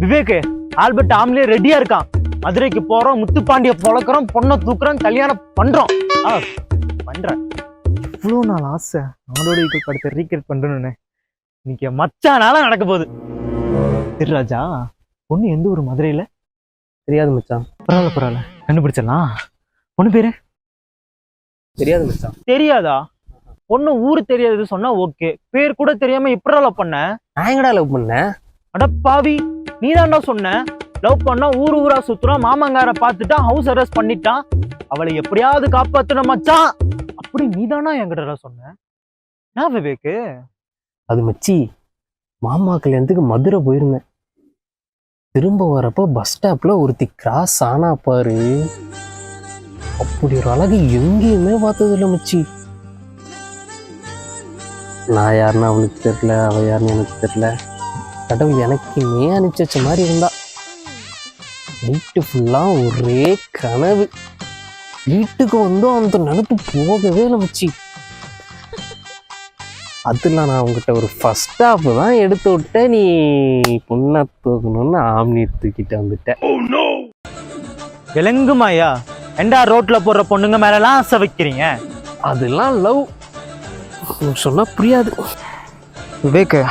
Vivek Albert Omble ரெடியா இருக்கான். மதுரைக்கு போறோம், முத்துப்பாண்டிய பொழக்கிறோம், பொண்ணை தூக்குறோம், கல்யாணம் பண்றோம். பண்றேன். இவ்வளோ நாள் ஆசை நாடோடி படத்தை ரீக்ரியேட் பண்றேன்னு இன்னைக்கு மச்சானால நடக்க போகுது. சரி ராஜா, பொண்ணு எந்த ஊர்? மதுரையில? தெரியாது மச்சான். பரவாயில்ல கண்டுபிடிச்சிடலாம். பொண்ணு பேரு தெரியாது மச்சான். தெரியாதா? பொண்ணு ஊரு தெரியாது சொன்னா ஓகே, பேர் கூட தெரியாம இப்ப லவ் பண்ண? நான் எங்கடா லவ் பண்ணேன்? அட பாவி, நீ தான்டா சொன்ன லவ் பண்ணா ஊரு ஊரா சுத்துறான், மாமங்கார பாத்துட்டான், ஹவுஸ் அரெஸ்ட் பண்ணிட்டான், அவளை எப்படியாவது காப்பாத்தணும் மச்சான் அப்படி நீதானா என்கிட்ட சொன்ன? என்ன விவேக்கு? அது மச்சி, மாமா கல்யாணத்துக்கு மதுரை போயிருந்தேன். திரும்ப வரப்போ பஸ் ஸ்டாப்ல ஒருத்தி கிராஸ் ஆனா பாரு, அப்படி ஒரு அழகு எங்கேயுமே பார்த்தது இல்லை மச்சி. நான் யாருன்னு அவனுக்கு தெரியல, அவ யாருன்னு எனக்கு தெரியல. கடவுள் எனக்குமே அனுப்பிச்சு வச்ச மாதிரி இருந்தா. நைட்டு ஃபுல்லா ஒரே கனவு. வீட்டுக்கு வந்தோம் அந்த நினைப்பு போகவே இல்லை மச்சி. அதுல நான் உங்ககிட்ட ஒரு ஃபர்ஸ்ட் ஹாஃப் தான் எடுத்து விட்டேன், நீ பொண்ணை தூக்கணும்னு ஆம்னி தூக்கிட்டு வந்துட்டேன். விலங்குமாயா, எண்டா ரோட்ல போடுற பொண்ணுங்க மேலாம் ஆசை வைக்கிறீங்க? அதெல்லாம் லவ் சொன்னா புரியாது. விவேக்கு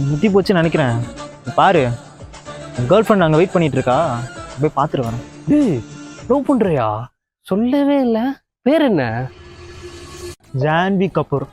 முத்தி போச்சுன்னு நினைக்கிறேன். பாரு, கேர்ள் ஃப்ரெண்ட் அங்கே வெயிட் பண்ணிட்டு இருக்கா, போய் பார்த்துட்டு வரேன். டேய், லவ் பண்றியா? சொல்லவே இல்லை. பேர் என்ன? ஜான்வி கபூர்.